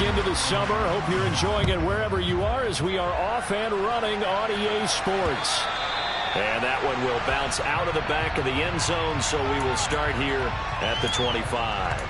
back into the summer. Hope you're enjoying it wherever you are as we are off and running on EA Sports. And that one will bounce out of the back of the end zone, so we will start here at the 25.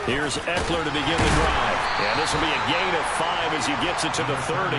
Here's Eckler to begin the drive. And this will be a gain of 5 as he gets it to the 30.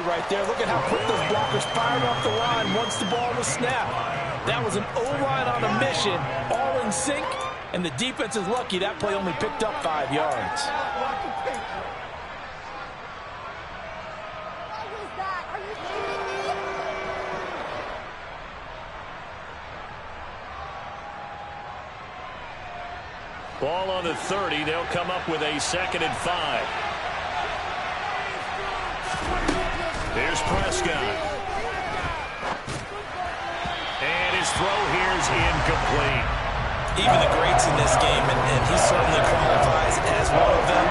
Right there. Look at how quick those blockers fired off the line once the ball was snapped. That was an O-line on a mission, all in sync, and the defense is lucky that play only picked up 5 yards. Ball on the 30. They'll come up with a 2nd and 5. Here's Prescott. And his throw here is incomplete. Even the greats in this game, and he certainly qualifies as one of them,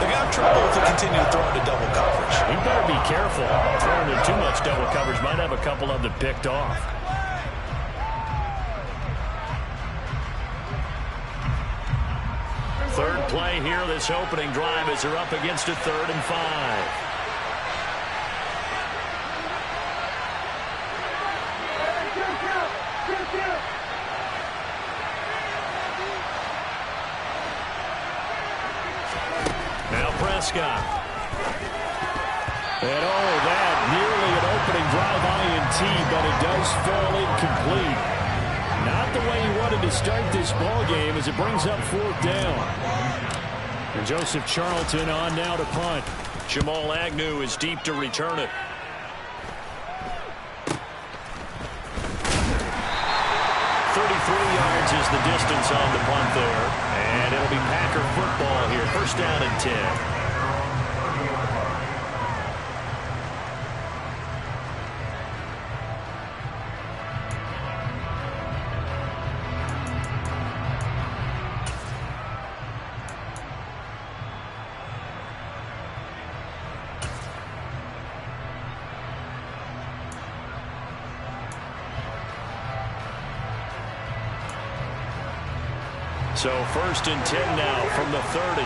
they're going to have trouble if they continue to throw into double coverage. He better be careful. Throwing into too much double coverage might have a couple of them picked off. Third play here, this opening drive as they're up against a 3rd and 5. Now Prescott. And that nearly an opening drive INT, but it does fall incomplete. Not the way he wanted to start this ball game as it brings up 4th down. And Joseph Charlton on now to punt. Jamal Agnew is deep to return it. Yards is the distance on the punt there. And it'll be Packer football here. 1st down and 10. So 1st and 10 now from the 30.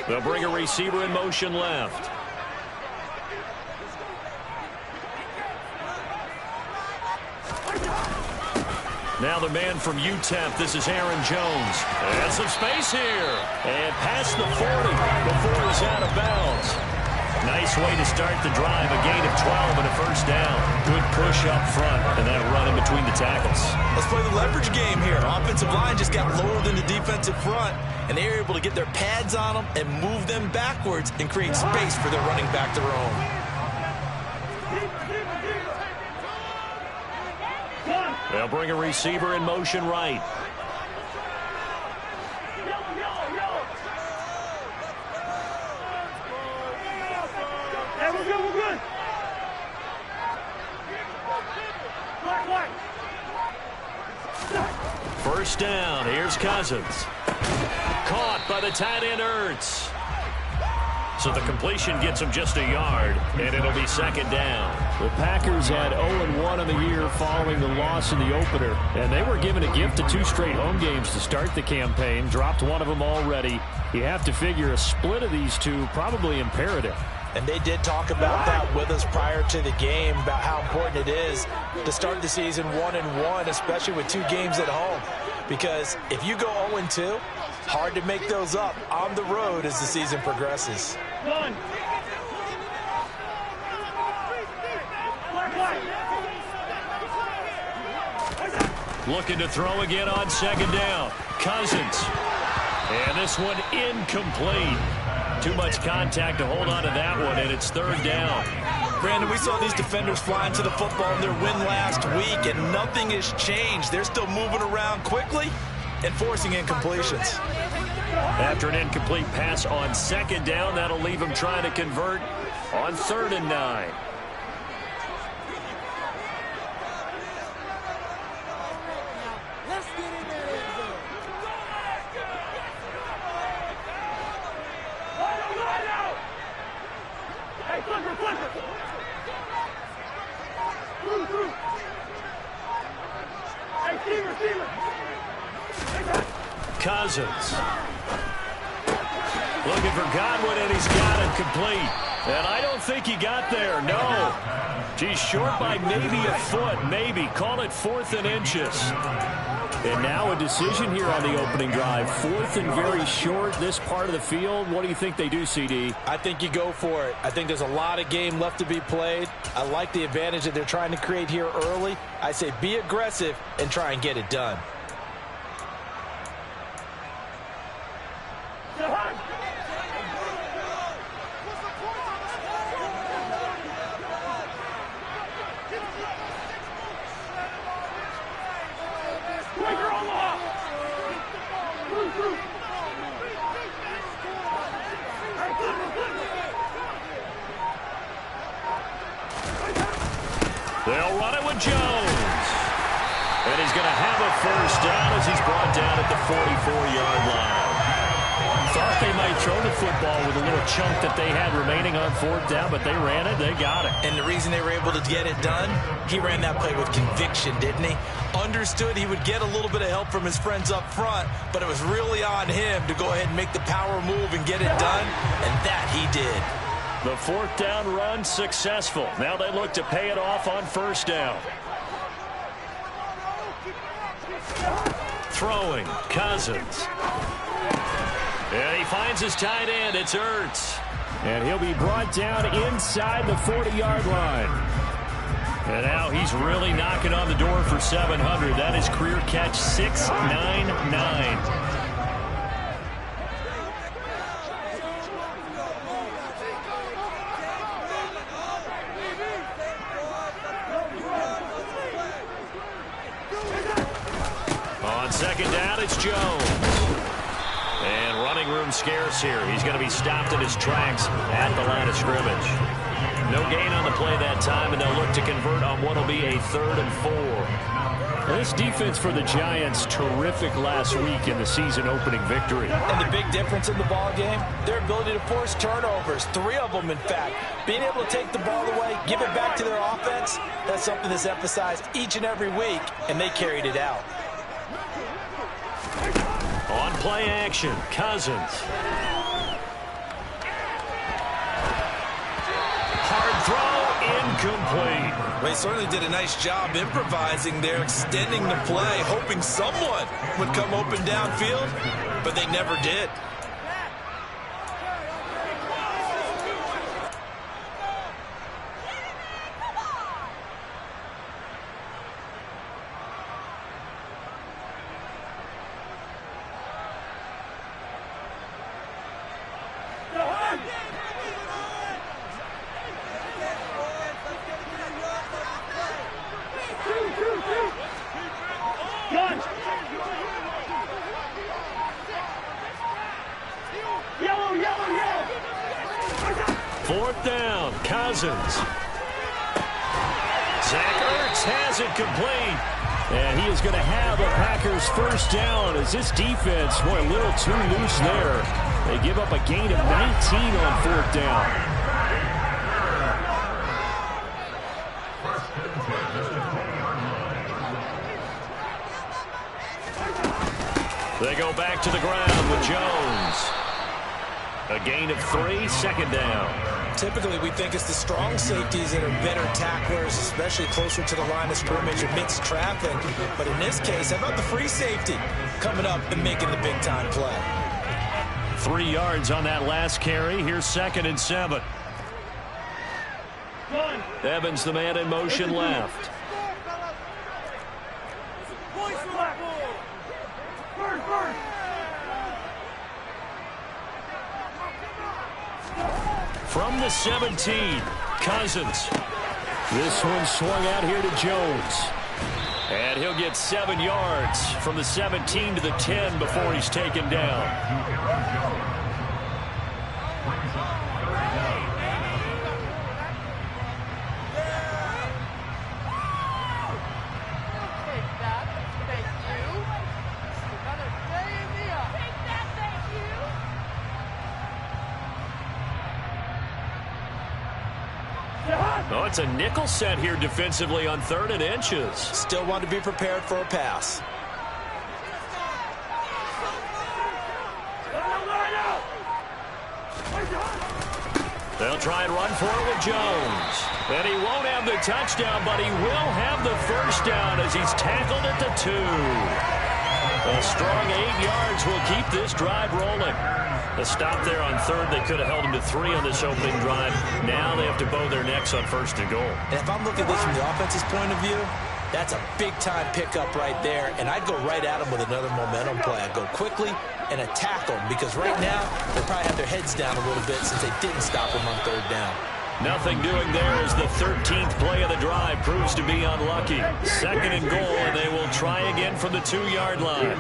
They'll bring a receiver in motion left. Now the man from UTEP, this is Aaron Jones. And some space here. And past the 40 before he's out of bounds. Nice way to start the drive. A gain of 12 and a 1st down. Good push up front and that run in between the tackles. Let's play the leverage game here. Offensive line just got lowered in the defensive front, and they were able to get their pads on them and move them backwards and create space for their running back to roam. They'll bring a receiver in motion right. first down. Here's Cousins. Caught by the tight end, Ertz. So the completion gets him just a yard, and it'll be second down. The Packers had 0-1 in the year following the loss in the opener, and they were given a gift of 2 straight home games to start the campaign. Dropped one of them already. You have to figure a split of these two probably imperative. And they did talk about that with us prior to the game, about how important it is to start the season 1-1, especially with 2 games at home. Because if you go 0-2, hard to make those up on the road as the season progresses. Looking to throw again on second down. Cousins. And this one incomplete. Too much contact to hold on to that one, and it's third down. Brandon, we saw these defenders flying to the football in their win last week, and nothing has changed. They're still moving around quickly and forcing incompletions. After an incomplete pass on second down, that'll leave him trying to convert on 3rd and 9. Cousins. Looking for Godwin, and he's got it complete. And I don't think he got there, no. He's short by maybe a foot, maybe. Call it 4th and inches. And now a decision here on the opening drive. 4th and very short, this part of the field. What do you think they do, CD? I think you go for it. I think there's a lot of game left to be played. I like the advantage that they're trying to create here early. I say be aggressive and try and get it done. They'll run it with Jones. And he's going to have a first down as he's brought down at the 44-yard line. Thought they might throw the football with a little chunk that they had remaining on 4th down, but they ran it, they got it. And the reason they were able to get it done, he ran that play with conviction, didn't he? Understood he would get a little bit of help from his friends up front, but it was really on him to go ahead and make the power move and get it done, and that he did. The 4th down run successful. Now they look to pay it off on 1st down. Throwing, Cousins. And he finds his tight end. It's Ertz. And he'll be brought down inside the 40-yard line. And now he's really knocking on the door for 700. That is career catch 699. Second down, it's Jones. And running room scarce here. He's going to be stopped in his tracks at the line of scrimmage. No gain on the play that time, and they'll look to convert on what will be a 3rd and 4. This defense for the Giants, terrific last week in the season opening victory. And the big difference in the ball game, their ability to force turnovers, 3 of them in fact. Being able to take the ball away, give it back to their offense, that's something that's emphasized each and every week, and they carried it out. On play action, Cousins. Hard throw, incomplete. Well, he certainly did a nice job improvising there, extending the play, hoping someone would come open downfield, but they never did. Fourth down, Cousins. Zach Ertz has it complete. And he is going to have a Packers first down as this defense, boy, a little too loose there. They give up a gain of 19 on fourth down. They go back to the ground with Jones. A gain of 3, second down. Typically, we think it's the strong safeties that are better tacklers, especially closer to the line of scrimmage amidst traffic. But in this case, how about the free safety coming up and making the big-time play? 3 yards on that last carry. Here's 2nd and 7. Evans, the man in motion left. From the 17, Cousins. This one swung out here to Jones. And he'll get 7 yards from the 17 to the 10 before he's taken down. Oh, it's a nickel set here defensively on 3rd and inches. Still want to be prepared for a pass. They'll try and run for it with Jones. And he won't have the touchdown, but he will have the first down as he's tackled at the 2. A strong 8 yards will keep this drive rolling. A stop there on 3rd. They could have held him to 3 on this opening drive. Now they have to bow their necks on 1st and goal. And if I'm looking at this from the offense's point of view, that's a big-time pickup right there. And I'd go right at him with another momentum play. I'd go quickly and attack them because right now they probably have their heads down a little bit since they didn't stop him on 3rd down. Nothing doing there as the 13th play of the drive proves to be unlucky. 2nd and goal, and they will try again from the 2-yard line.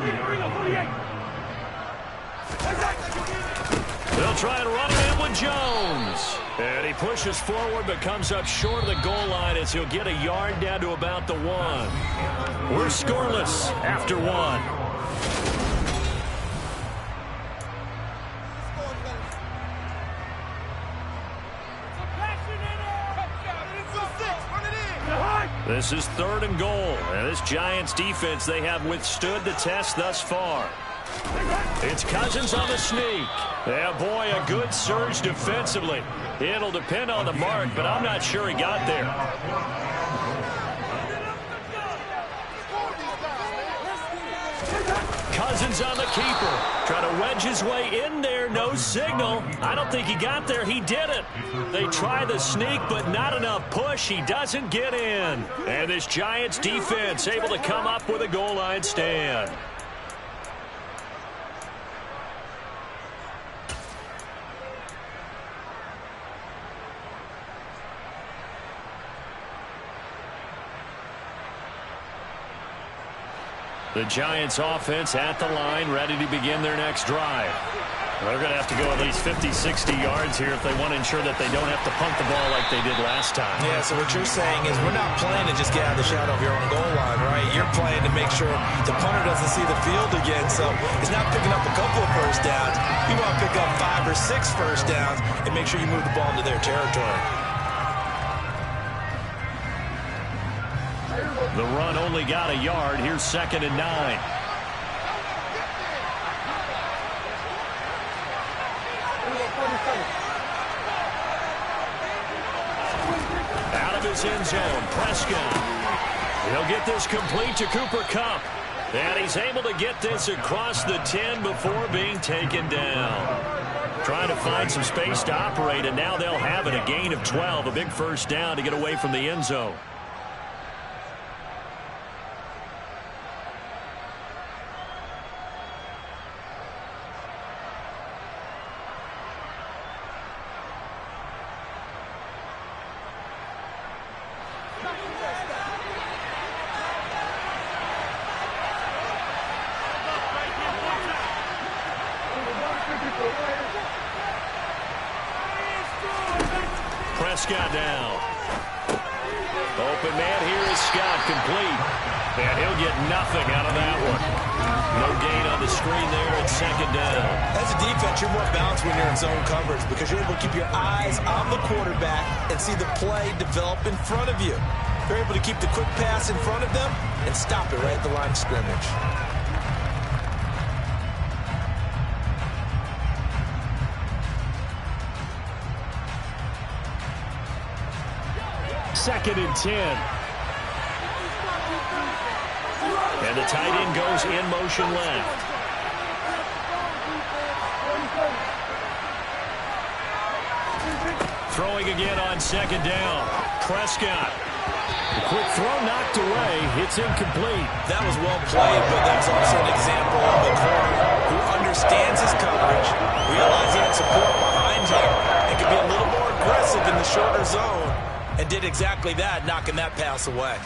They'll try and run it in with Jones. And he pushes forward but comes up short of the goal line as he'll get a yard down to about the 1. We're scoreless after 1. This is 3rd and goal. And this Giants defense, they have withstood the test thus far. It's Cousins on the sneak. Yeah, boy, a good surge defensively. It'll depend on the mark, but I'm not sure he got there. Cousins on the keeper. Trying to wedge his way in there. No signal. I don't think he got there. He didn't. They try the sneak, but not enough push. He doesn't get in. And this Giants defense able to come up with a goal line stand. The Giants offense at the line, ready to begin their next drive. They're going to have to go at least 50, 60 yards here if they want to ensure that they don't have to punt the ball like they did last time. Yeah, so what you're saying is we're not playing to just get out of the shadow of your own goal line, right? You're playing to make sure the punter doesn't see the field again. So it's not picking up a couple of first downs. You want to pick up 5 or 6 first downs and make sure you move the ball into their territory. The run only got a yard. Here's 2nd and 9. Out of his end zone, Prescott. He'll get this complete to Cooper Kupp. And he's able to get this across the 10 before being taken down. Trying to find some space to operate, and now they'll have it. A gain of 12, a big first down to get away from the end zone. Prescott down. Open man here is Scott, complete. And he'll get nothing out of that one. No gain on the screen there at second down. As a defense, you're more balanced when you're in zone coverage because you're able to keep your eyes on the quarterback and see the play develop in front of you. You're able to keep the quick pass in front of them and stop it right at the line of scrimmage. Second and 10. And the tight end goes in motion left. Throwing again on second down. Prescott. The quick throw knocked away. It's incomplete. That was well played, but that's also an example of a corner who understands his coverage, realizes he had support behind him, and can be a little more aggressive in the shorter zone, and did exactly that, knocking that pass away.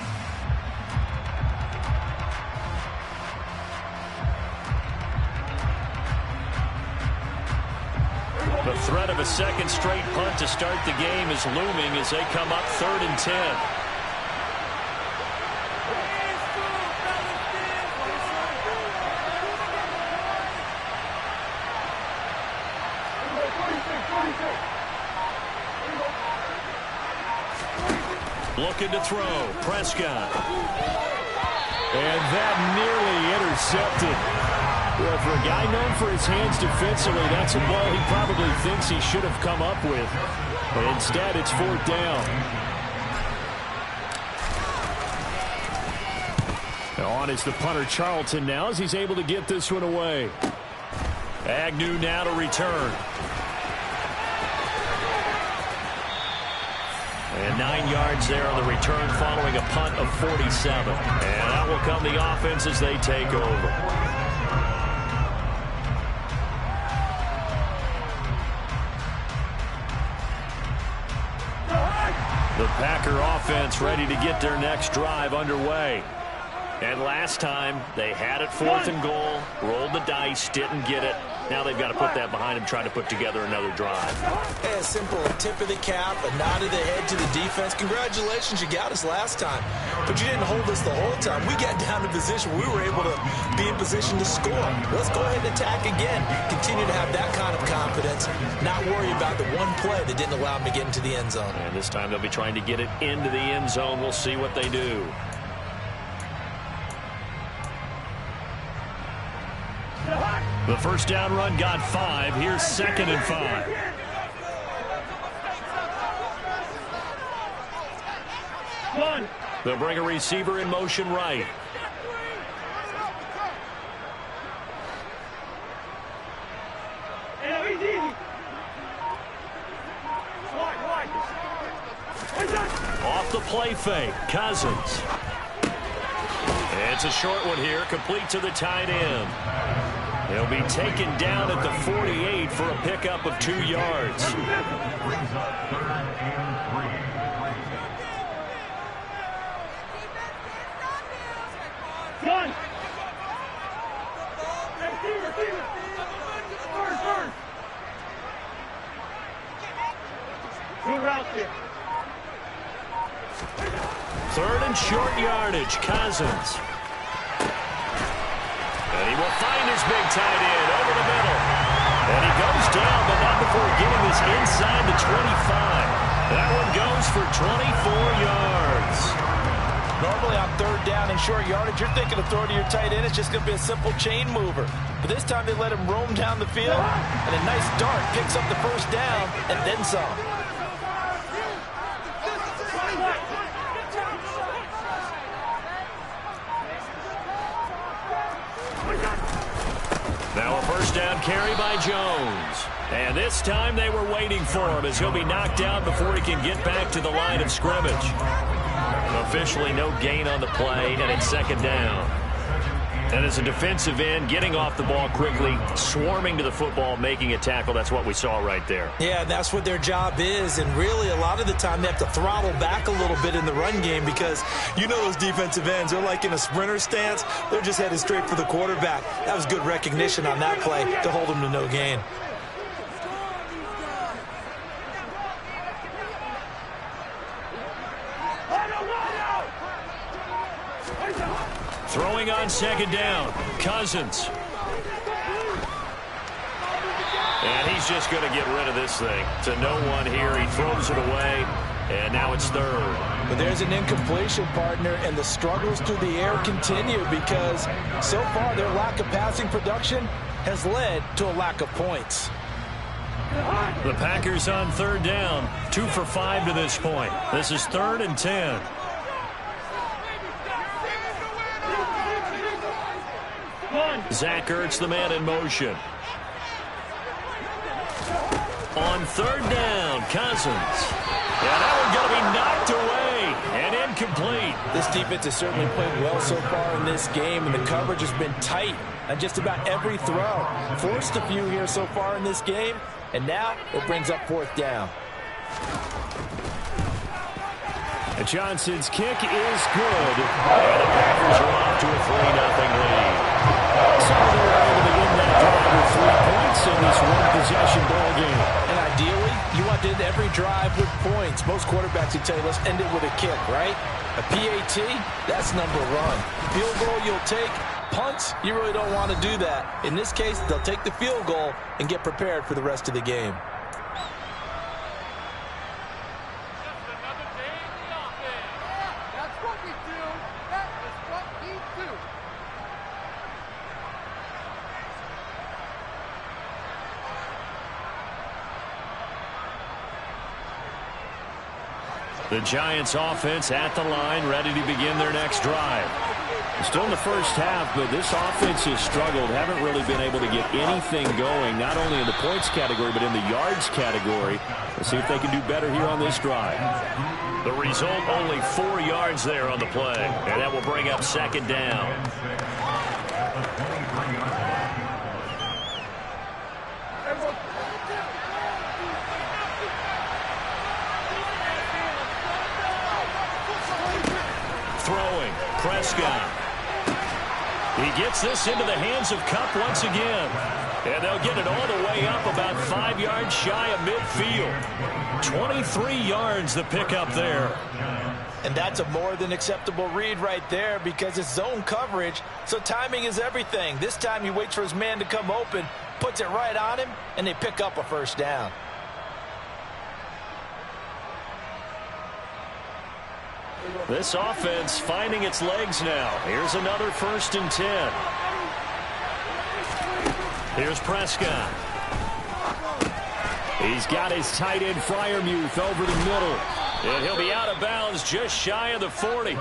The threat of a second straight punt to start the game is looming as they come up 3rd and 10. Looking to throw. Prescott. And that nearly intercepted. Well, for a guy known for his hands defensively, that's a ball he probably thinks he should have come up with. But instead, it's 4th down. On is the punter Charlton now as he's able to get this one away. Agnew now to return. And 9 yards there on the return following a punt of 47. And out will come the offense as they take over. The Packer offense ready to get their next drive underway. And last time, they had it 4th and goal, rolled the dice, didn't get it. Now they've got to put that behind them, trying to put together another drive. Hey, a simple tip of the cap, a nod of the head to the defense. Congratulations, you got us last time. But you didn't hold us the whole time. We got down to position. We were able to be in position to score. Let's go ahead and attack again. Continue to have that kind of confidence. Not worry about the one play that didn't allow them to get into the end zone. And this time they'll be trying to get it into the end zone. We'll see what they do. The first down run got 5. Here's 2nd and 5. They'll bring a receiver in motion right. Off the play fake, Cousins. It's a short one here, complete to the tight end. He'll be taken down at the 48 for a pickup of 2 yards. Third and short yardage, Cousins. And he will find his big tight end over the middle. And he goes down, but not before getting this inside the 25. That one goes for 24 yards. Normally on 3rd down and short yardage, you're thinking of throwing to your tight end. It's just going to be a simple chain mover. But this time they let him roam down the field, and a nice dart picks up the first down and then some. Now a first down carry by Jones. And this time they were waiting for him as he'll be knocked out before he can get back to the line of scrimmage. Officially no gain on the play, and it's 2nd down. And as a defensive end, getting off the ball quickly, swarming to the football, making a tackle, that's what we saw right there. Yeah, that's what their job is, and really a lot of the time they have to throttle back a little bit in the run game because you know those defensive ends, they're like in a sprinter stance. They're just headed straight for the quarterback. That was good recognition on that play to hold them to no gain. Throwing on second down, Cousins. And he's just going to get rid of this thing. To no one here. He throws it away, and now it's third. But there's an incompletion, partner, and the struggles through the air continue because so far their lack of passing production has led to a lack of points. The Packers on third down, 2 for 5 to this point. This is 3rd and 10. Zach Ertz, the man in motion. On third down, Cousins. And that one's going to be knocked away and incomplete. This defense has certainly played well so far in this game, and the coverage has been tight on just about every throw. Forced a few here so far in this game, and now it brings up 4th down. And Johnson's kick is good. And the Packers are off to a 3-0 lead. So they're able to win that drive with 3 points in this one-possession ball game. And ideally, you want to end every drive with points. Most quarterbacks would tell you, let's end it with a kick, right? A PAT, that's number 1. Field goal you'll take. Punts, you really don't want to do that. In this case, they'll take the field goal and get prepared for the rest of the game. The Giants offense at the line, ready to begin their next drive. Still in the first half, but this offense has struggled. Haven't really been able to get anything going, not only in the points category, but in the yards category. Let's see if they can do better here on this drive. The result, only 4 yards there on the play, and that will bring up second down. Throwing, Prescott. He gets this into the hands of Kupp once again. And they'll get it all the way up about 5 yards shy of midfield. 23 yards the pickup there. And that's a more than acceptable read right there because it's zone coverage, so timing is everything. This time he waits for his man to come open, puts it right on him, and they pick up a 1st down. This offense finding its legs now. Here's another 1st and 10. Here's Prescott. He's got his tight end Freiermuth over the middle. And he'll be out of bounds just shy of the 40.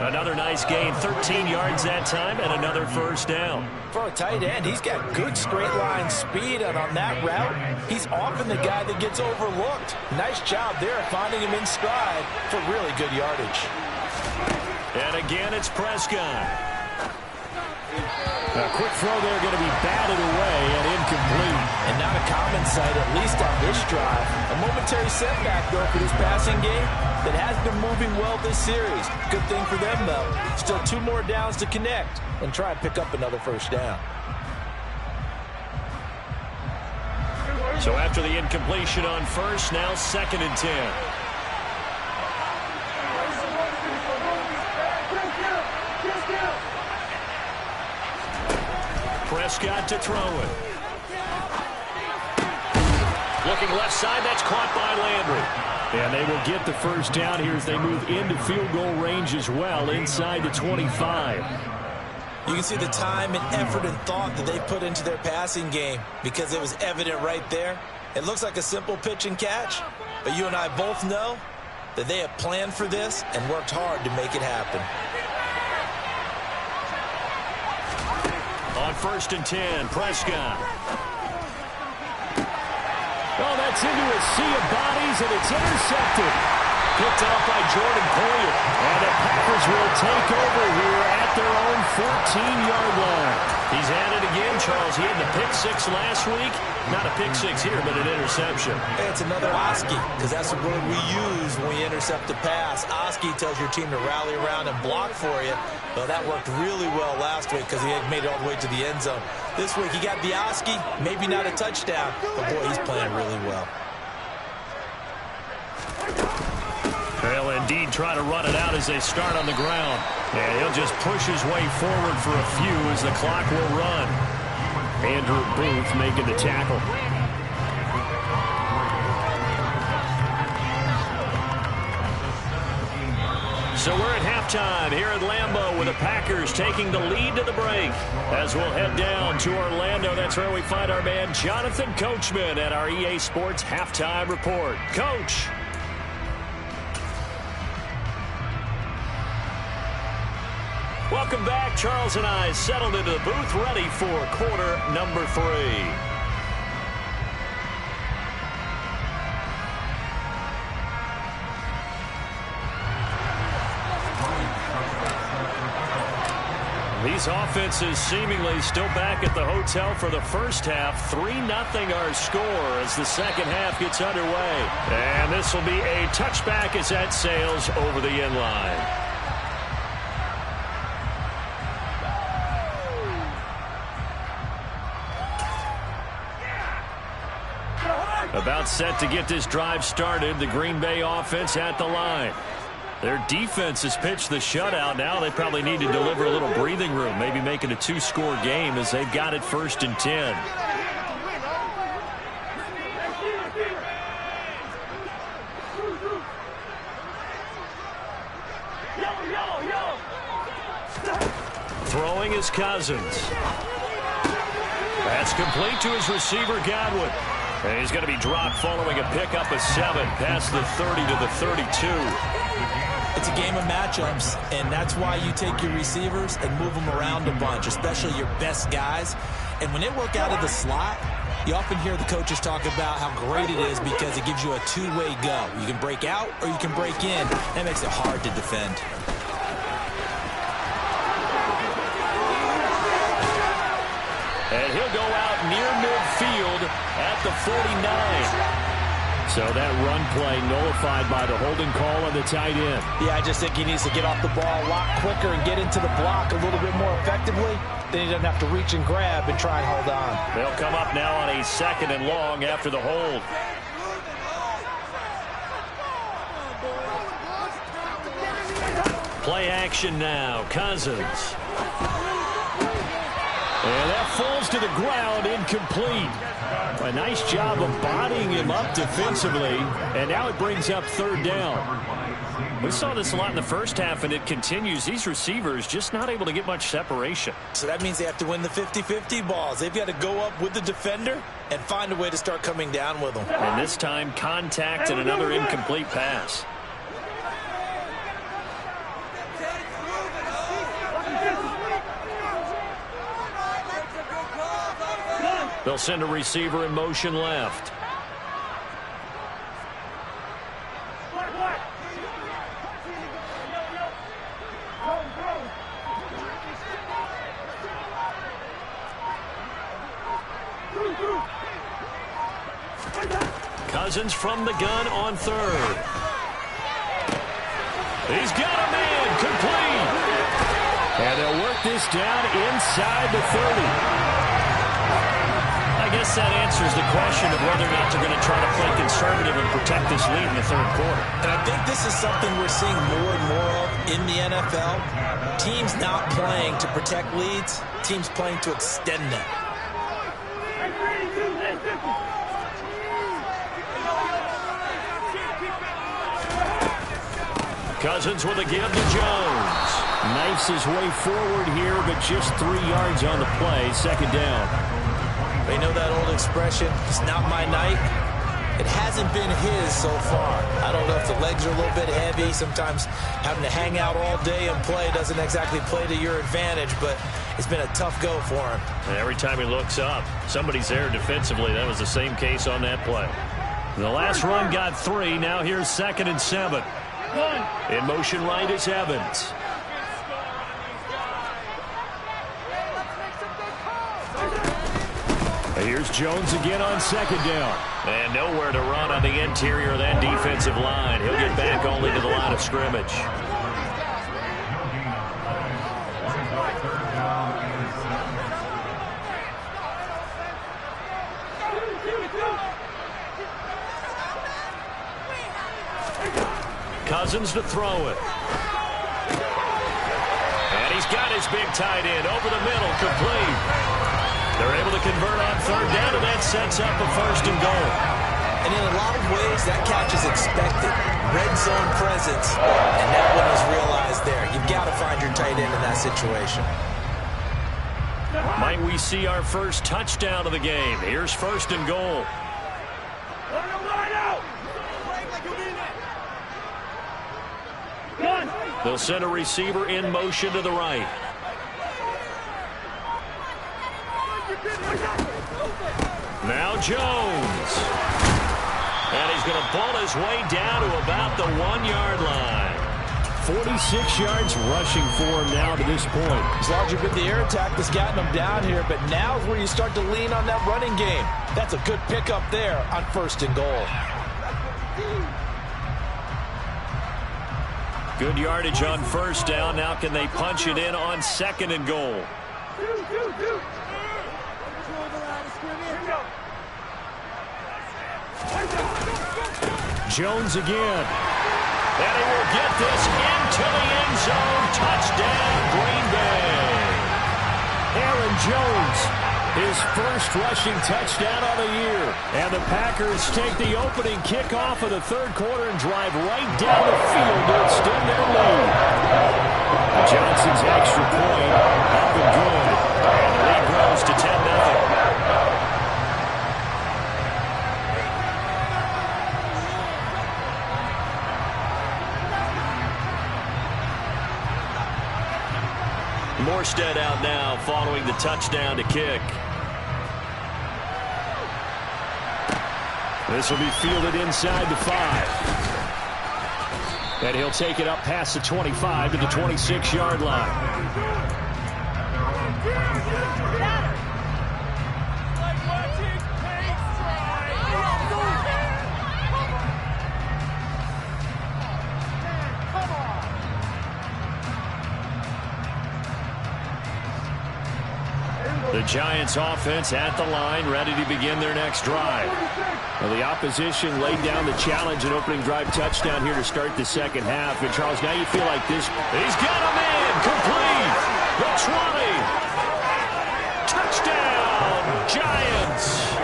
Another nice gain, 13 yards that time, and another 1st down. For a tight end, he's got good straight line speed, and on that route, he's often the guy that gets overlooked. Nice job there finding him in stride for really good yardage. And again, it's Prescott. A quick throw there going to be batted away and incomplete. And not a common sight, at least on this drive. A momentary setback, though, for this passing game that has been moving well this series. Good thing for them, though. Still 2 more downs to connect and try and pick up another 1st down. So after the incompletion on 1st, now 2nd and 10. Prescott to throw it. Looking left side, that's caught by Landry. And they will get the 1st down here as they move into field goal range as well, inside the 25. You can see the time and effort and thought that they put into their passing game because it was evident right there. It looks like a simple pitch and catch, but you and I both know that they have planned for this and worked hard to make it happen. On 1st and 10, Prescott. Oh, that's into a sea of bodies, and it's intercepted. Picked off by Jordan Poyer. And the Packers will take over here at their own 14-yard line. He's at it again, Charles. He had the pick 6 last week. Not a pick 6 here, but an interception. Hey, it's another Oski, because that's the word we use when we intercept a pass. Oski tells your team to rally around and block for you. Well, that worked really well last week because he had made it all the way to the end zone. This week, he got the Oski, maybe not a touchdown, but boy, he's playing really well. And They'll indeed try to run it out as they start on the ground. And he'll just push his way forward for a few as the clock will run. Andrew Booth making the tackle. So we're at halftime here at Lambeau with the Packers taking the lead to the break. As we'll head down to Orlando, that's where we find our man Jonathan Coachman at our EA Sports Halftime Report. Coach. Welcome back. Charles and I settled into the booth ready for quarter number 3. These offenses seemingly still back at the hotel for the first half. 3-0 our score as the second half gets underway. And this will be a touchback as that sails over the end line. About set to get this drive started. The Green Bay offense at the line. Their defense has pitched the shutout. Now they probably need to deliver a little breathing room, maybe make it a 2-score game as they've got it 1st and 10. Throwing is Cousins. That's complete to his receiver, Godwin. And he's going to be dropped following a pickup of 7 past the 30 to the 32. It's a game of matchups, and that's why you take your receivers and move them around a bunch, especially your best guys. And when they work out of the slot, you often hear the coaches talk about how great it is because it gives you a two-way go. You can break out or you can break in. That makes it hard to defend. And he'll go out near midfield at the 49. So that run play nullified by the holding call on the tight end. Yeah, I just think he needs to get off the ball a lot quicker and get into the block a little bit more effectively. Then he doesn't have to reach and grab and try and hold on. They'll come up now on a 2nd and long after the hold. Play action now. Cousins. And that falls to the ground, incomplete. A nice job of bodying him up defensively, and now it brings up 3rd down. We saw this a lot in the first half, and it continues. These receivers just not able to get much separation. So that means they have to win the 50-50 balls. They've got to go up with the defender and find a way to start coming down with them. And this time, contact and another incomplete pass. They'll send a receiver in motion left. Cousins from the gun on 3rd. He's got a man, complete. And they'll work this down inside the 30. I guess that answers the question of whether or not they're going to try to play conservative and protect this lead in the 3rd quarter. And I think this is something we're seeing more and more of in the NFL. Teams not playing to protect leads, teams playing to extend them. Cousins with a give to Jones. Knifes his way forward here, but just 3 yards on the play. 2nd down. They know that old expression, it's not my night. It hasn't been his so far. I don't know if the legs are a little bit heavy. Sometimes having to hang out all day and play doesn't exactly play to your advantage, but it's been a tough go for him. And every time he looks up, somebody's there defensively. That was the same case on that play. The last run got 3. Now here's 2nd and 7. In motion right is Evans. Here's Jones again on 2nd down. And nowhere to run on the interior of that defensive line. He'll get back only to the line of scrimmage. Cousins to throw it. And he's got his big tight end over the middle, complete. They're able to convert on third down, and that sets up a 1st and goal. And in a lot of ways, that catch is expected. Red zone presence, and that one was realized there. You've got to find your tight end in that situation. Might we see our first touchdown of the game? Here's 1st and goal. They'll send a receiver in motion to the right. Now Jones. And he's going to ball his way down to about the 1-yard line. 46 yards rushing for him now to this point. It's largely been the air attack that's gotten him down here, but now is where you start to lean on that running game. That's a good pickup there on 1st and goal. Good yardage on 1st down. Now can they punch it in on 2nd and goal? Jones again. And he will get this into the end zone. Touchdown, Green Bay. Aaron Jones, his first rushing touchdown of the year. And the Packers take the opening kickoff of the 3rd quarter and drive right down the field to extend their lead. Johnson's extra point up and good. And the lead grows to 10-0. Morstead out now following the touchdown to kick. This will be fielded inside the 5. And he'll take it up past the 25 to the 26-yard line. The Giants offense at the line, ready to begin their next drive. Well, the opposition laid down the challenge and opening drive touchdown here to start the 2nd half. And Charles, now you feel like this. He's got a man, complete. The 20. Touchdown, Giants.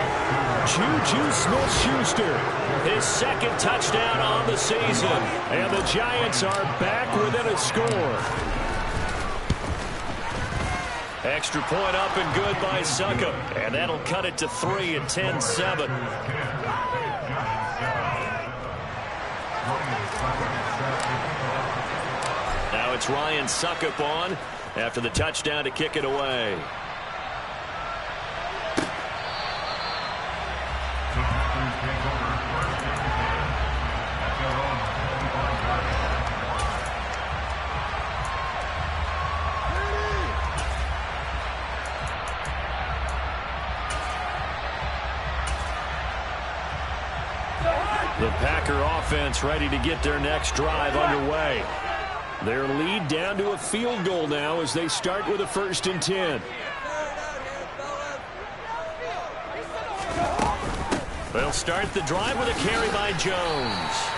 Juju Smith-Schuster, his 2nd touchdown on the season. And the Giants are back within a score. Extra point up and good by Succop. And that'll cut it to 3 at 10-7. Now it's Ryan Succop on after the touchdown to kick it away. The Packer offense ready to get their next drive underway. Their lead down to a field goal now as they start with a 1st and 10. They'll start the drive with a carry by Jones.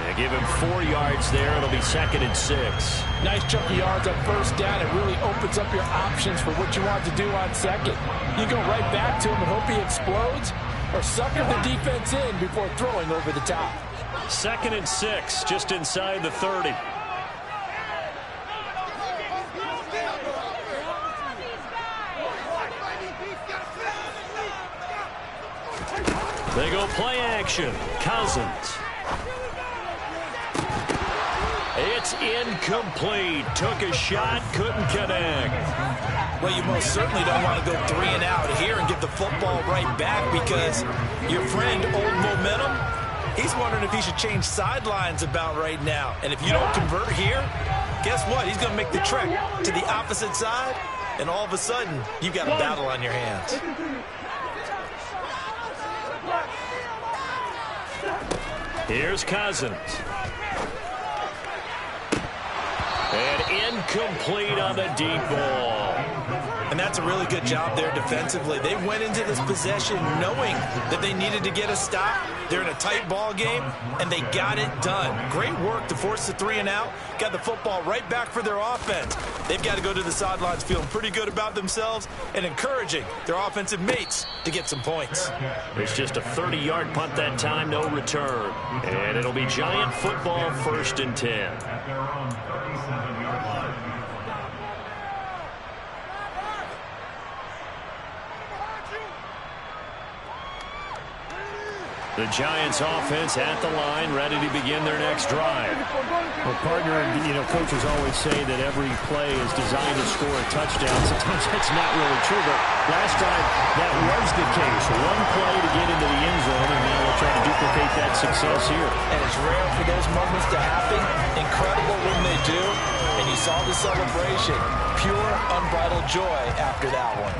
They give him 4 yards there. It'll be 2nd and 6. Nice chunk of yards on 1st down. It really opens up your options for what you want to do on 2nd. You go right back to him and hope he explodes, or sucker the defense in before throwing over the top. 2nd and 6, just inside the 30. They go play action. Cousins. It's incomplete. Took a shot, couldn't connect. Well, you most certainly don't want to go 3 and out here and give the football right back, because your friend, Old Momentum, he's wondering if he should change sidelines about right now. And if you don't convert here, guess what? He's going to make the trek to the opposite side, and all of a sudden, you've got a battle on your hands. Here's Cousins. And incomplete on the deep ball. And And that's a really good job there defensively. They went into this possession knowing that they needed to get a stop. They're in a tight ball game, and they got it done. Great work to force the 3 and out. Got the football right back for their offense. They've got to go to the sidelines feeling pretty good about themselves and encouraging their offensive mates to get some points. It's just a 30-yard punt that time, no return. And it'll be Giant football, 1st and 10. The Giants offense at the line, ready to begin their next drive. Well, partner, coaches always say that every play is designed to score a touchdown. Sometimes that's not really true, but last drive, that was the case. One play to get into the end zone, and now they'll try to duplicate that success here. And it's rare for those moments to happen. Incredible when they do. And you saw the celebration. Pure, unbridled joy after that one.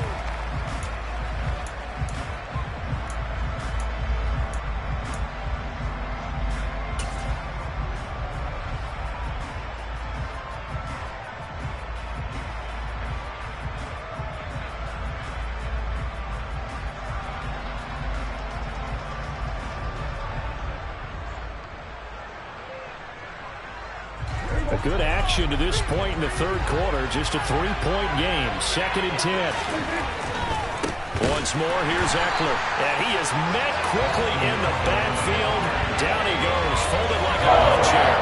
Good action to this point in the 3rd quarter. Just a 3-point game. 2nd and 10. Once more, here's Eckler. And he is met quickly in the backfield. Down he goes, folded like a lawn chair.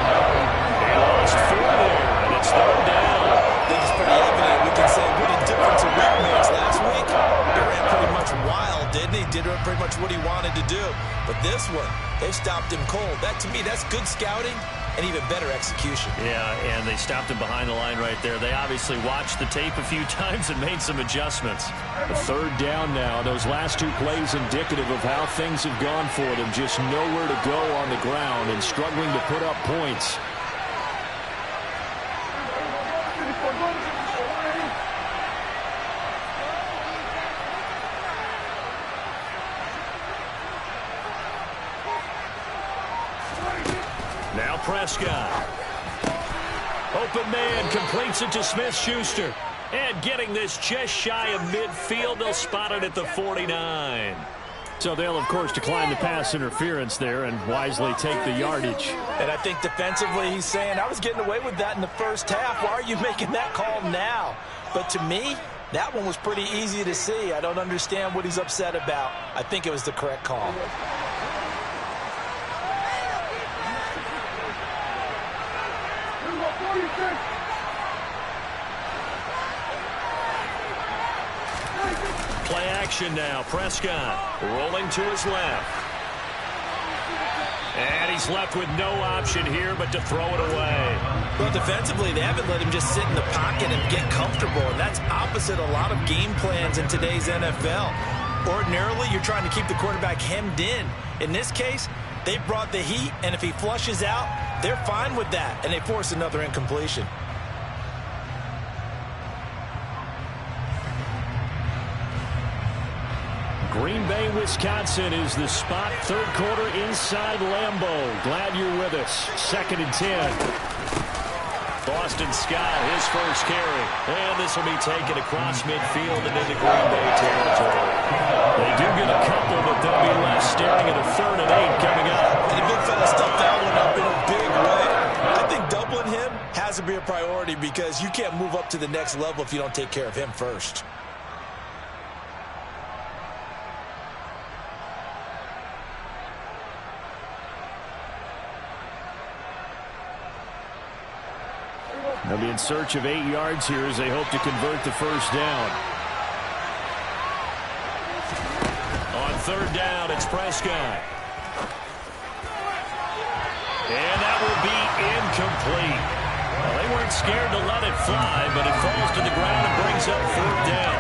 He lost 4 there, and it's 3rd down. I think it's pretty evident. We can say what a difference a week makes. Last week, he ran pretty much wild, didn't he? Did pretty much what he wanted to do. But this one, they stopped him cold. That, to me, that's good scouting. And even better execution. Yeah, and they stopped him behind the line right there. They obviously watched the tape a few times and made some adjustments. A 3rd down now. Those last 2 plays indicative of how things have gone for them. Just nowhere to go on the ground and struggling to put up points. Now Prescott. Open man completes it to Smith-Schuster. And getting this just shy of midfield, they'll spot it at the 49. So they'll, of course, decline the pass interference there and wisely take the yardage. And I think defensively he's saying, I was getting away with that in the first half. Why are you making that call now? But to me, that one was pretty easy to see. I don't understand what he's upset about. I think it was the correct call. Play action now. Prescott rolling to his left. And he's left with no option here but to throw it away. Well, defensively, they haven't let him just sit in the pocket and get comfortable, and that's opposite a lot of game plans in today's NFL. Ordinarily, you're trying to keep the quarterback hemmed in. In this case, they brought the heat, and if he flushes out, they're fine with that, and they force another incompletion. Green Bay, Wisconsin is the spot. 3rd quarter inside Lambeau. Glad you're with us. 2nd and 10. Boston Scott, his first carry. And this will be taken across midfield and into Green Bay territory. They do get a couple, but they'll be left staring at a 3rd and 8 coming up. And the big fella stuffed that one up in a big way. I think doubling him has to be a priority because you can't move up to the next level if you don't take care of him first. They'll be in search of 8 yards here as they hope to convert the 1st down. On 3rd down, it's Prescott. And that will be incomplete. Well, they weren't scared to let it fly, but it falls to the ground and brings up 4th down.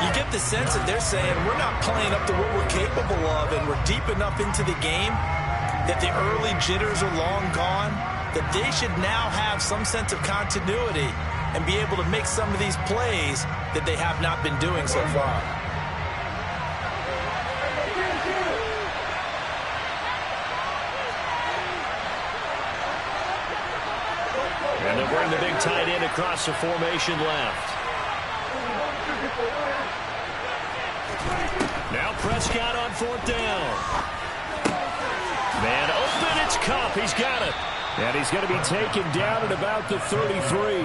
You get the sense that they're saying we're not playing up to what we're capable of, and we're deep enough into the game that the early jitters are long gone, that they should now have some sense of continuity and be able to make some of these plays that they have not been doing so far. And they'll bring the big tight end across the formation left. Now Prescott on 4th down. Man open, it's Cup. He's got it. And he's going to be taken down at about the 33.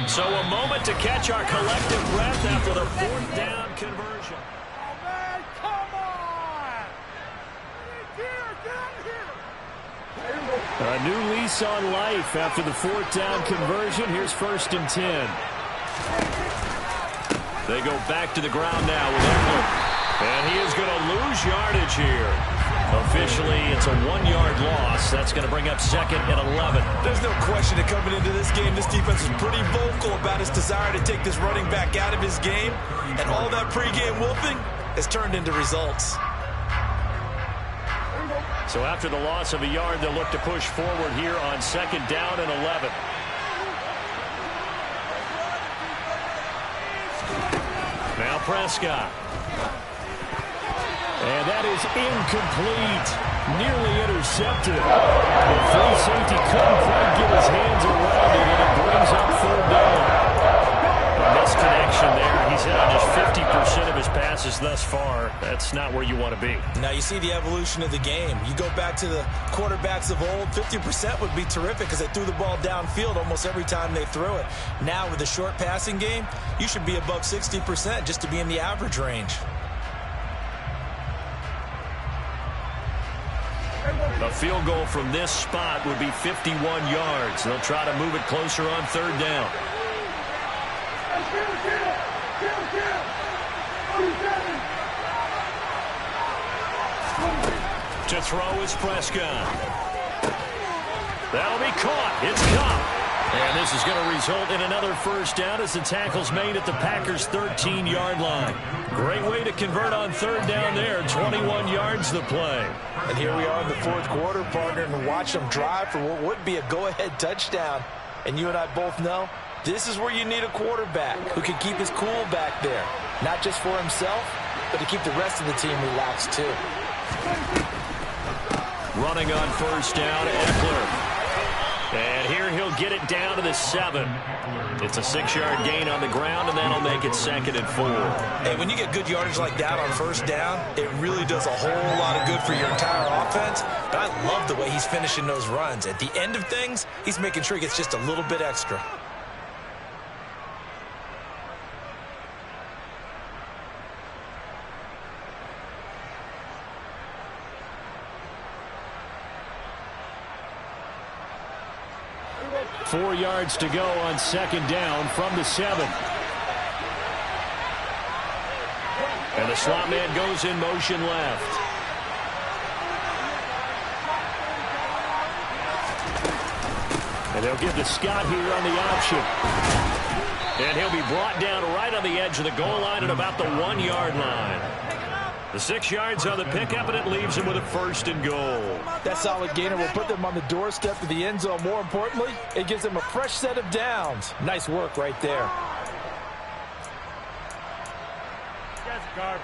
So a moment to catch our collective breath after the 4th down conversion. A new lease on life after the 4th down conversion. Here's 1st and 10. They go back to the ground now with Eckler. And he is going to lose yardage here. Officially, it's a 1-yard loss. That's going to bring up 2nd and 11. There's no question that coming into this game, this defense is pretty vocal about its desire to take this running back out of his game. And all that pregame wolfing has turned into results. So after the loss of a yard, they'll look to push forward here on 2nd down and 11. Now Prescott. And that is incomplete. Nearly intercepted. The free safety couldn't quite get his hands around it, and it brings up 3rd down. A misconnection there. He's hit on just 50% of his passes thus far. That's not where you want to be. Now you see the evolution of the game. You go back to the quarterbacks of old, 50% would be terrific because they threw the ball downfield almost every time they threw it. Now with the short passing game, you should be above 60% just to be in the average range. A field goal from this spot would be 51 yards. They'll try to move it closer on 3rd down. To throw is Prescott. That'll be caught. It's Cup. And this is going to result in another 1st down as the tackle's made at the Packers' 13-yard line. Great way to convert on 3rd down there. 21 yards the play. And here we are in the 4th quarter, partner, and watch them drive for what would be a go-ahead touchdown. And you and I both know this is where you need a quarterback who can keep his cool back there. Not just for himself, but to keep the rest of the team relaxed too. Running on 1st down, Eckler. And here he'll get it down to the 7. It's a 6-yard gain on the ground, and that'll make it 2nd and 4. Hey, when you get good yardage like that on 1st down, it really does a whole lot of good for your entire offense. But I love the way he's finishing those runs. At the end of things, he's making sure he gets just a little bit extra. Four yards to go on 2nd down from the 7. And the slot man goes in motion left. And they'll give to Scott here on the option. And he'll be brought down right on the edge of the goal line at about the 1-yard line. The 6 yards on the pickup, and it leaves him with a 1st and goal. That solid gainer will put them on the doorstep of the end zone. More importantly, it gives them a fresh set of downs. Nice work right there. That's garbage.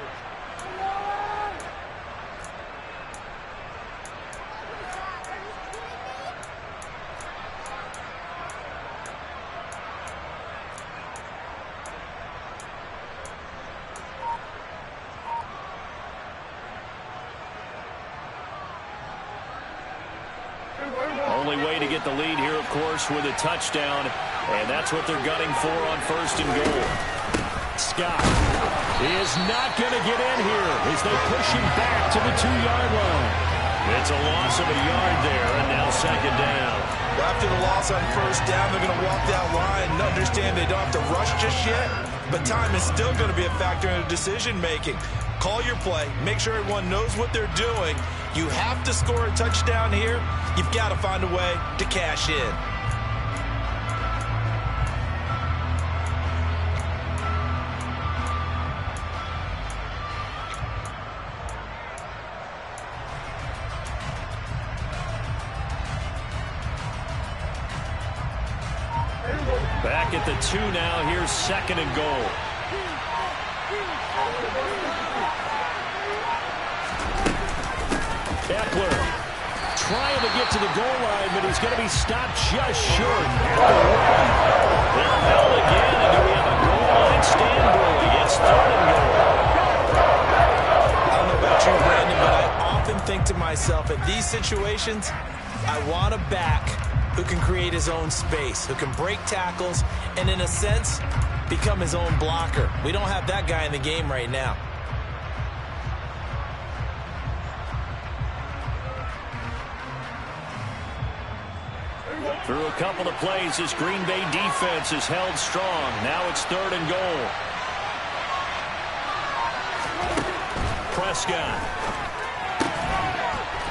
Only way to get the lead here, of course, with a touchdown, and that's what they're gunning for on 1st and goal. Scott is not going to get in here as they push him back to the 2-yard line. It's a loss of a yard there, and now 2nd down. Well, after the loss on 1st down, they're going to walk that line and understand they don't have to rush just yet, but time is still going to be a factor in the decision-making. Call your play. Make sure everyone knows what they're doing. You have to score a touchdown here. You've got to find a way to cash in. Back at the 2 now. Here's 2nd and goal. Eckler trying to get to the goal line, but he's going to be stopped just short. They're held again, and we have a goal line stand brewing. It's 3rd and goal. I don't know about you, Brandon, but I often think to myself, in these situations, I want a back who can create his own space, who can break tackles, and in a sense, become his own blocker. We don't have that guy in the game right now. Through a couple of plays, this Green Bay defense is held strong. Now it's 3rd and goal. Prescott.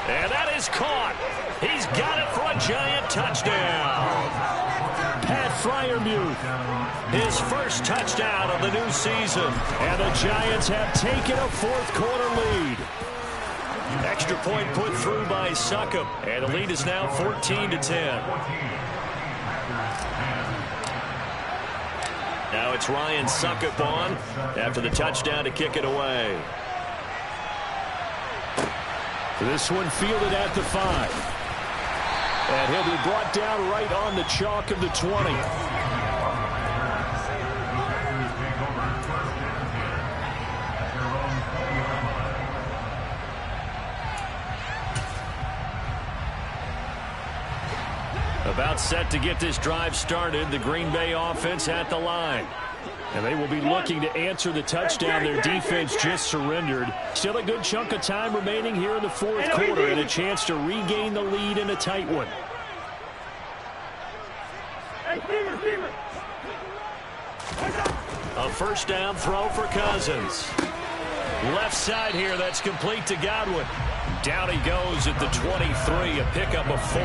And that is caught. He's got it for a giant touchdown. Pat Freiermuth, his first touchdown of the new season. And the Giants have taken a 4th quarter lead. Extra point put through by Succop. And the lead is now 14-10. Now it's Ryan Succop on after the touchdown to kick it away. This one fielded at the 5. And he'll be brought down right on the chalk of the 20. About set to get this drive started, the Green Bay offense at the line. And they will be looking to answer the touchdown their defense just surrendered. Still a good chunk of time remaining here in the 4th quarter and a chance to regain the lead in a tight one. A first down throw for Cousins. Left side here, that's complete to Godwin. Down he goes at the 23, a pickup of 4.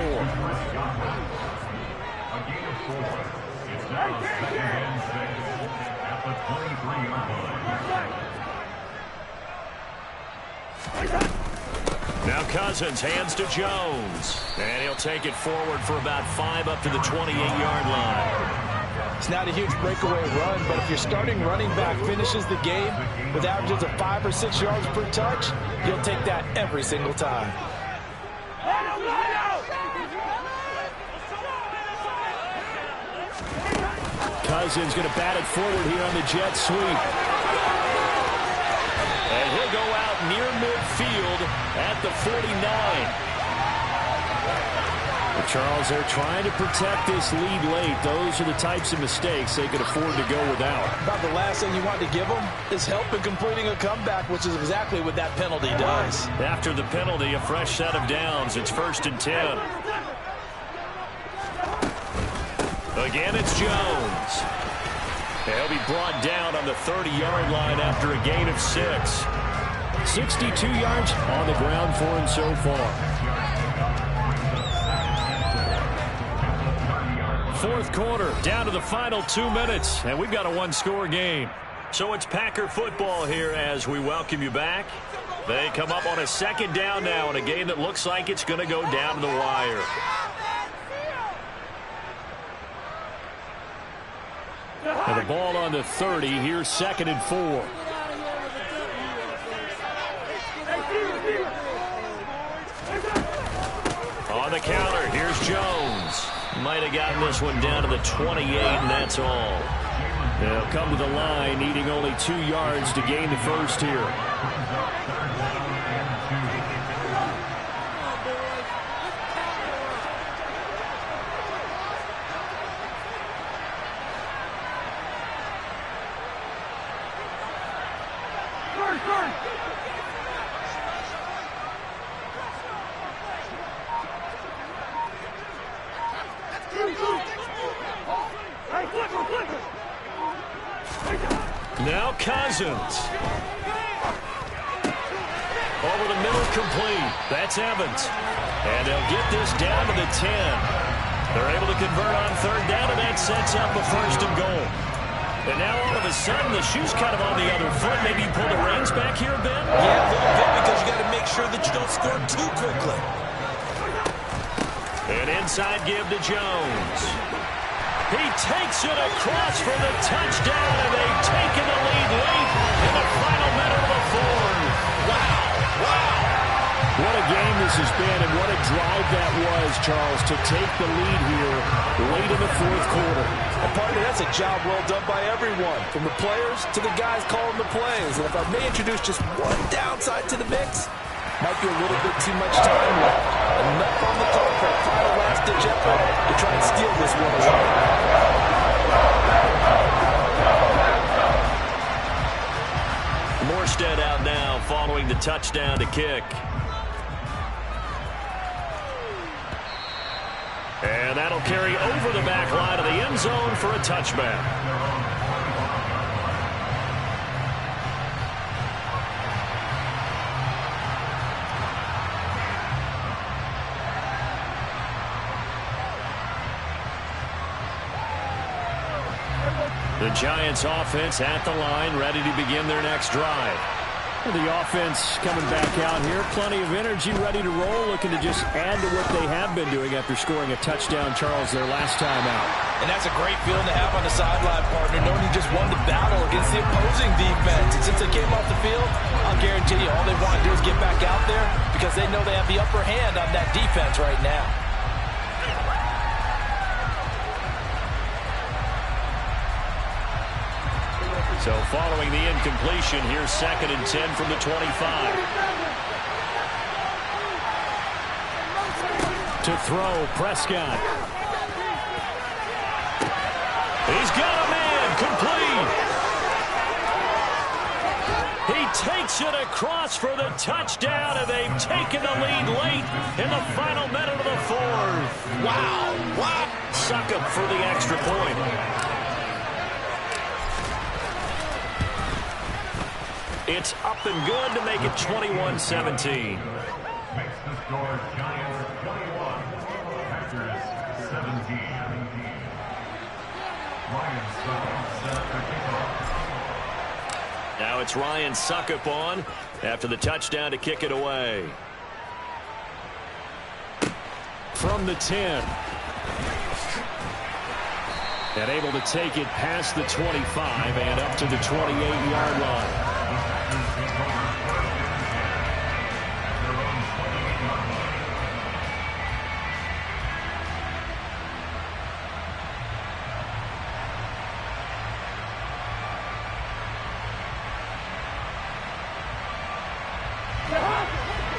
Now Cousins hands to Jones. And he'll take it forward for about 5 up to the 28-yard line. It's not a huge breakaway run, but if your starting running back finishes the game with averages of 5 or 6 yards per touch, you'll take that every single time. Cousins going to bat it forward here on the jet sweep. And he'll go out near midfield at the 49. Charles, they're trying to protect this lead late. Those are the types of mistakes they could afford to go without. About the last thing you want to give them is help in completing a comeback, which is exactly what that penalty does. After the penalty, a fresh set of downs. It's 1st and 10. Again, it's Jones. He'll be brought down on the 30-yard line after a gain of 6. 62 yards on the ground for him so far. 4th quarter, down to the final 2 minutes, and we've got a 1-score game. So it's Packer football here as we welcome you back. They come up on a 2nd down now in a game that looks like it's going to go down to the wire. And the ball on the 30. Here's 2nd and 4. On the counter, here's Jones. Might have gotten this one down to the 28, and that's all. They'll come to the line, needing only 2 yards to gain the first here. Now Cousins. Over the middle, complete. That's Evans. And they'll get this down to the 10. They're able to convert on 3rd down, and that sets up a 1st and goal. And now all of a sudden, the shoe's kind of on the other foot. Maybe you pull the reins back here, Ben? Yeah, a little bit, because you got to make sure that you don't score too quickly. An inside give to Jones. He takes it across for the touchdown, and they've taken the lead late in the final minute of the 4th. Wow. What a game this has been, and what a drive Charles, to take the lead here late in the fourth quarter. And partner, that's a job well done by everyone, from the players to the guys calling the plays. And if I may introduce just one downside to the mix, might be a little bit too much time left. Enough on the clock for a final last-ditch effort to try and steal this one away. Morstead out now following the touchdown to kick. And that'll carry over the back line of the end zone for a touchback. The Giants offense at the line, ready to begin their next drive. The offense coming back out here. Plenty of energy, ready to roll, looking to just add to what they have been doing after scoring a touchdown, Charles, their last time out. And that's a great feeling to have on the sideline, partner, knowing you just won the battle against the opposing defense. And since they came off the field, I'll guarantee you all they want to do is get back out there because they know they have the upper hand on that defense right now. So following the incompletion, here's 2nd and 10 from the 25. To throw, Prescott. He's got a man, complete. He takes it across for the touchdown, and they've taken the lead late in the final minute of the fourth. Wow. Succop for the extra point. It's up and good to make it 21-17. Makes the score Giants 21, Packers 17. Ryan Succop set for kickoff. Now it's Ryan Succop on after the touchdown to kick it away. From the 10. And able to take it past the 25 and up to the 28-yard line.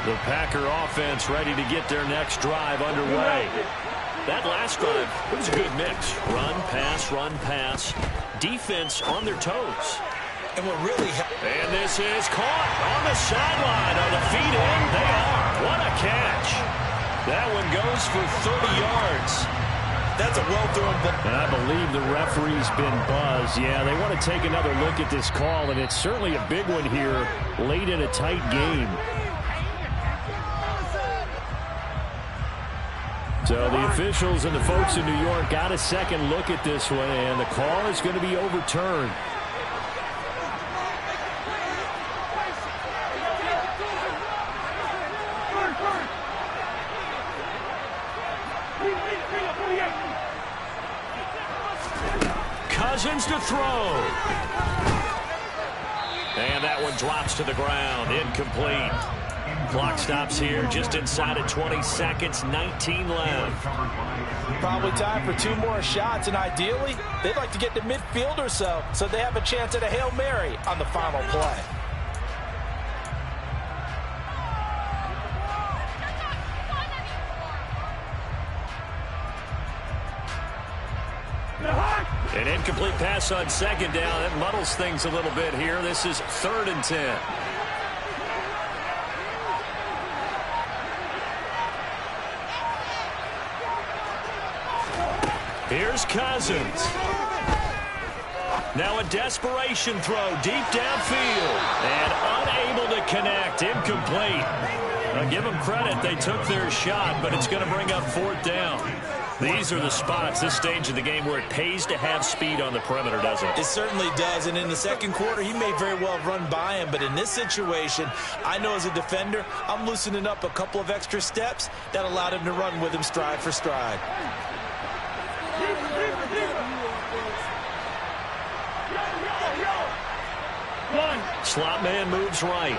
The Packer offense ready to get their next drive underway. That last drive, it was a good mix. Run, pass. Defense on their toes. And what really And this is caught on the sideline. Are the feet in? They are. What a catch. That one goes for 30 yards. That's a well-thrown ball. And I believe the referee's been buzzed. Yeah, they want to take another look at this call, and it's certainly a big one here late in a tight game. So the officials and the folks in New York got a second look at this one, and the call is going to be overturned. Cousins to throw. And that one drops to the ground. Incomplete. Clock stops here just inside of 20 seconds. 19 left. Probably time for 2 more shots, and ideally, they'd like to get to midfield or so they have a chance at a Hail Mary on the final play. An incomplete pass on 2nd down. That muddles things a little bit here. This is 3rd and 10. Here's Cousins. Now a desperation throw deep downfield. And unable to connect. Incomplete. Now give them credit. They took their shot, but it's going to bring up 4th down. These are the spots, this stage of the game, where it pays to have speed on the perimeter, doesn't it? It certainly does, and in the second quarter, he may very well have run by him, but in this situation, I know as a defender, I'm loosening up a couple of extra steps that allowed him to run with him stride for stride. Slot man moves right.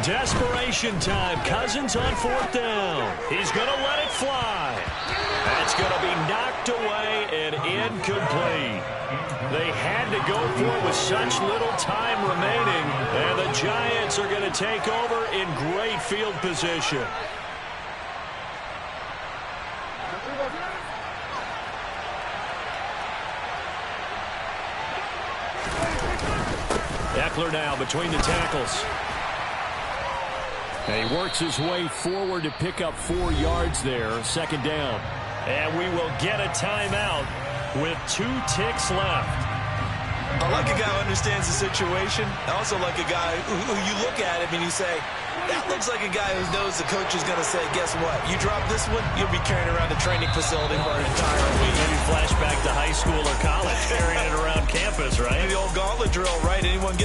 Desperation time. Cousins on 4th down. He's going to let it fly. That's going to be knocked away and incomplete. They had to go for it with such little time remaining, and the Giants are going to take over in great field position. Eckler now between the tackles. And he works his way forward to pick up 4 yards there. 2nd down. And we will get a timeout with 2 ticks left. I like a guy who understands the situation. I also like a guy who you look at him and you say, that looks like a guy who knows the coach is going to say, guess what? You drop this one, you'll be carrying around the training facility for an entire week. Maybe flashback to high school or college, carrying it around campus, right? The old gauntlet drill, right? Anyone